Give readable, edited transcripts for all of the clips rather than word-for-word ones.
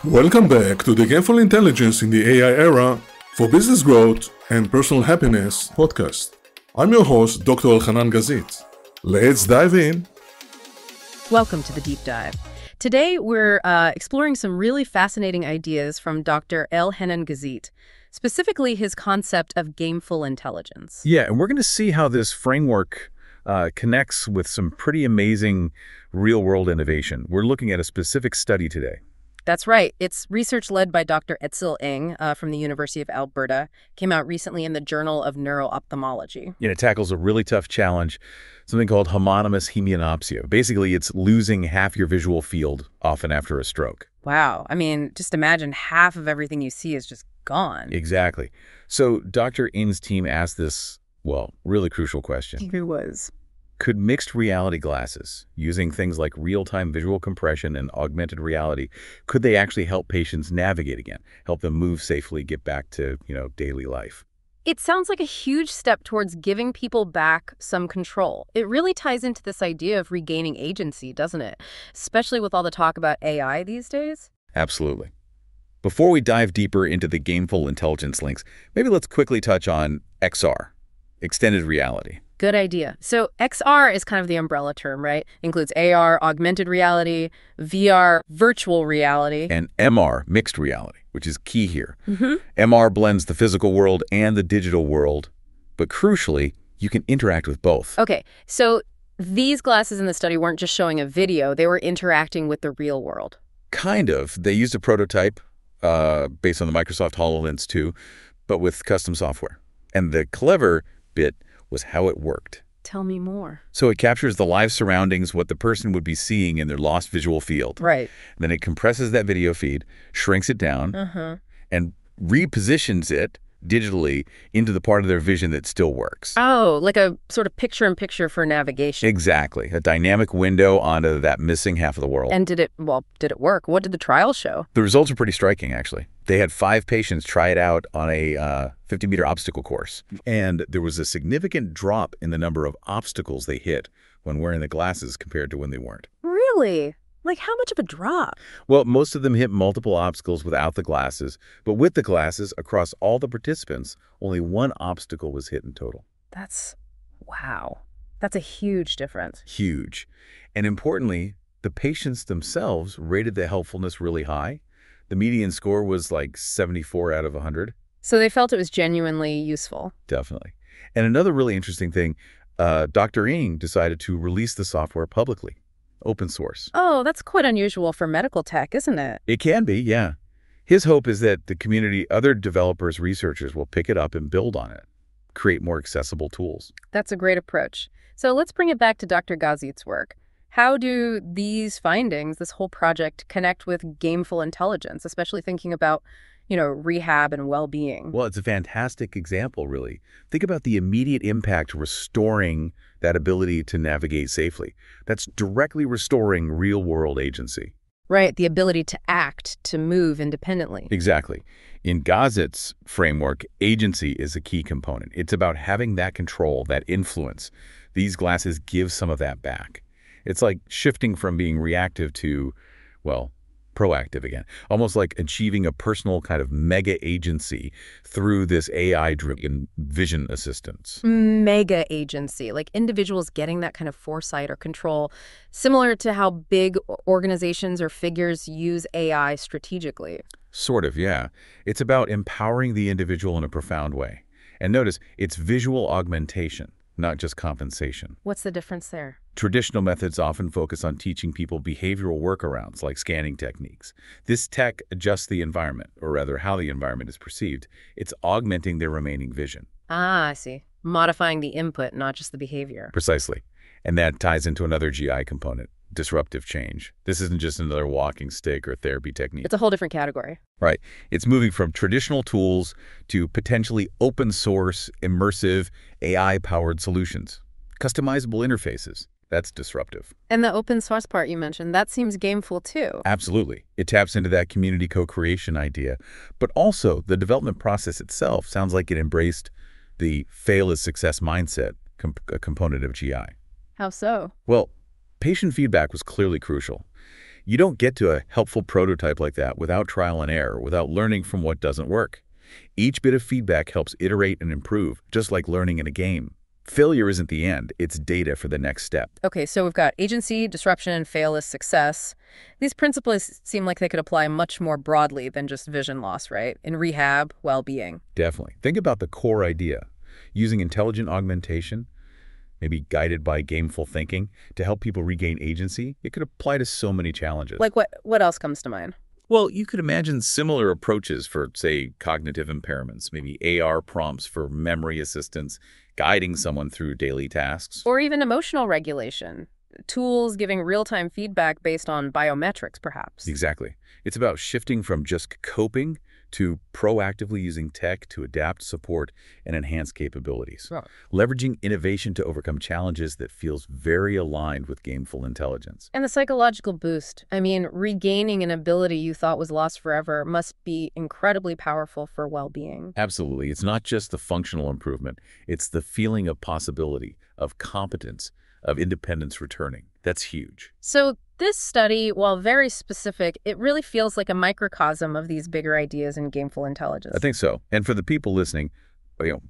Welcome back to the Gameful Intelligence in the AI Era for Business Growth and Personal Happiness podcast. I'm your host, Dr. Elhanan Gazit. Let's dive in. Welcome to the Deep Dive. Today, we're exploring some really fascinating ideas from Dr. Elhanan Gazit, specifically his concept of gameful intelligence. Yeah, and we're going to see how this framework connects with some pretty amazing real-world innovation. We're looking at a specific study today. That's right. It's research led by Dr. Edsel Ing from the University of Alberta. Came out recently in the Journal of Neuro-Ophthalmology. And it tackles a really tough challenge, something called homonymous hemianopsia. Basically, it's losing half your visual field, often after a stroke. Wow. I mean, just imagine half of everything you see is just gone. Exactly. So Dr. Ing's team asked this, really crucial question. It was. Could mixed reality glasses, using things like real-time visual compression and augmented reality, could they actually help patients navigate again, help them move safely, get back to, daily life? It sounds like a huge step towards giving people back some control. It really ties into this idea of regaining agency, doesn't it? Especially with all the talk about AI these days. Absolutely. Before we dive deeper into the gameful intelligence links, maybe let's quickly touch on XR, extended reality. Good idea. So XR is kind of the umbrella term, right? Includes AR, augmented reality, VR, virtual reality. And MR, mixed reality, which is key here. MR blends the physical world and the digital world, but crucially, you can interact with both. Okay, so these glasses in the study weren't just showing a video, they were interacting with the real world. Kind of. They used a prototype based on the Microsoft HoloLens 2, but with custom software. And the clever bit was how it worked. Tell me more. So it captures the live surroundings, what the person would be seeing in their lost visual field. Right. Then it compresses that video feed, shrinks it down, and repositions it digitally into the part of their vision that still works. Oh, like a sort of picture-in-picture for navigation. Exactly. A dynamic window onto that missing half of the world. And did it work? What did the trial show? The results are pretty striking, actually. They had 5 patients try it out on a 50-meter obstacle course. And there was a significant drop in the number of obstacles they hit when wearing the glasses compared to when they weren't. Really? Like, how much of a drop? Well, most of them hit multiple obstacles without the glasses, but with the glasses, across all the participants, only 1 obstacle was hit in total. Wow. That's a huge difference. Huge. And importantly, the patients themselves rated the helpfulness really high. The median score was like 74 out of 100. So they felt it was genuinely useful. Definitely. And another really interesting thing, Dr. Ing decided to release the software publicly. Open source. Oh, that's quite unusual for medical tech, isn't it? It can be, yeah. His hope is that the community, other developers, researchers will pick it up and build on it, create more accessible tools. That's a great approach. So let's bring it back to Dr. Gazit's work. How do these findings, this whole project, connect with gameful intelligence, especially thinking about, rehab and well-being? Well, it's a fantastic example, really. Think about the immediate impact restoring that ability to navigate safely. That's directly restoring real-world agency. Right, the ability to act, to move independently. Exactly. In Gazit's framework, agency is a key component. It's about having that control, that influence. These glasses give some of that back. It's like shifting from being reactive to, proactive again, almost like achieving a personal kind of mega agency through this AI-driven vision assistance. Mega agency, like individuals getting that kind of foresight or control, similar to how big organizations or figures use AI strategically. Sort of, yeah. It's about empowering the individual in a profound way. And notice, it's visual augmentation, not just compensation. What's the difference there? Traditional methods often focus on teaching people behavioral workarounds like scanning techniques. This tech adjusts the environment, or rather how the environment is perceived. It's augmenting their remaining vision. Ah, I see. Modifying the input, not just the behavior. Precisely. And that ties into another GI component, disruptive change. This isn't just another walking stick or therapy technique. It's a whole different category. Right. It's moving from traditional tools to potentially open source, immersive, AI-powered solutions. Customizable interfaces. That's disruptive. And the open source part you mentioned, that seems gameful too. Absolutely. It taps into that community co-creation idea. But also, the development process itself sounds like it embraced the fail is success mindset, a component of GI. How so? Well, patient feedback was clearly crucial. You don't get to a helpful prototype like that without trial and error, without learning from what doesn't work. Each bit of feedback helps iterate and improve, just like learning in a game. Failure isn't the end, it's data for the next step. Okay, so we've got agency, disruption, and fail is success. These principles seem like they could apply much more broadly than just vision loss, right? In rehab, well-being. Definitely. Think about the core idea. Using intelligent augmentation, maybe guided by gameful thinking, to help people regain agency, it could apply to so many challenges. Like what else comes to mind? Well, you could imagine similar approaches for, say, cognitive impairments, maybe AR prompts for memory assistance, guiding someone through daily tasks. Or even emotional regulation. Tools giving real-time feedback based on biometrics, perhaps. Exactly. It's about shifting from just coping to proactively using tech to adapt, support, and enhance capabilities. Right. Leveraging innovation to overcome challenges that feels very aligned with gameful intelligence. And the psychological boost. I mean, regaining an ability you thought was lost forever must be incredibly powerful for well-being. Absolutely. It's not just the functional improvement. It's the feeling of possibility, of competence, of independence returning. That's huge. So this study, while very specific, it really feels like a microcosm of these bigger ideas in gameful intelligence. I think so. And for the people listening,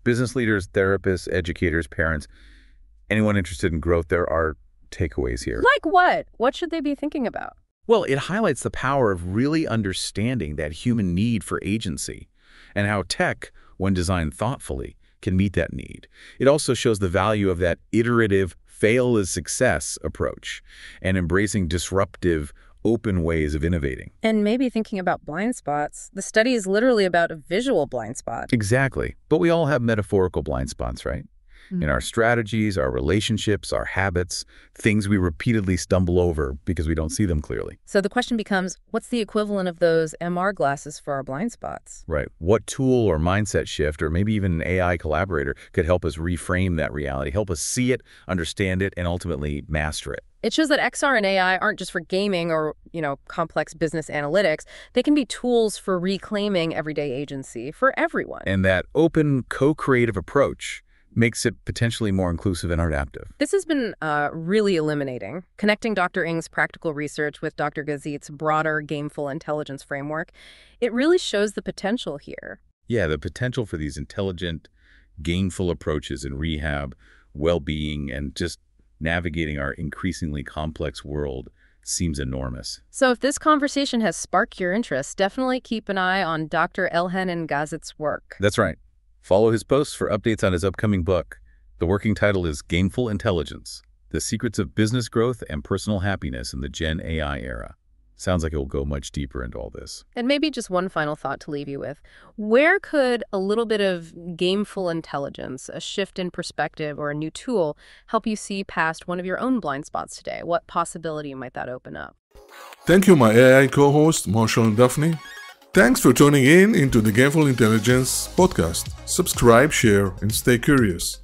business leaders, therapists, educators, parents, anyone interested in growth, there are takeaways here. Like what? What should they be thinking about? Well, it highlights the power of really understanding that human need for agency and how tech, when designed thoughtfully, can meet that need. It also shows the value of that iterative fail is success approach and embracing disruptive, open ways of innovating. And maybe thinking about blind spots. The study is literally about a visual blind spot. Exactly. But we all have metaphorical blind spots, right? In our strategies, our relationships, our habits, things we repeatedly stumble over because we don't see them clearly. So the question becomes, what's the equivalent of those MR glasses for our blind spots? Right. What tool or mindset shift, or maybe even an AI collaborator, could help us reframe that reality, help us see it, understand it, and ultimately master it? It shows that XR and AI aren't just for gaming or, complex business analytics. They can be tools for reclaiming everyday agency for everyone. And that open, co-creative approach makes it potentially more inclusive and adaptive. This has been really illuminating. Connecting Dr. Ing's practical research with Dr. Gazit's broader gameful intelligence framework, it really shows the potential here. Yeah, the potential for these intelligent, gameful approaches in rehab, well-being, and just navigating our increasingly complex world seems enormous. So if this conversation has sparked your interest, definitely keep an eye on Dr. Elhanan Gazit's work. That's right. Follow his posts for updates on his upcoming book. The working title is Gameful Intelligence: The Secrets of Business Growth and Personal Happiness in the Gen AI Era. Sounds like it will go much deeper into all this. And maybe just one final thought to leave you with. Where could a little bit of gameful intelligence, a shift in perspective, or a new tool help you see past one of your own blind spots today? What possibility might that open up? Thank you, my AI co-host, Marshal and Daphne. Thanks for tuning in into the Gameful Intelligence Podcast. Subscribe, share, and stay curious.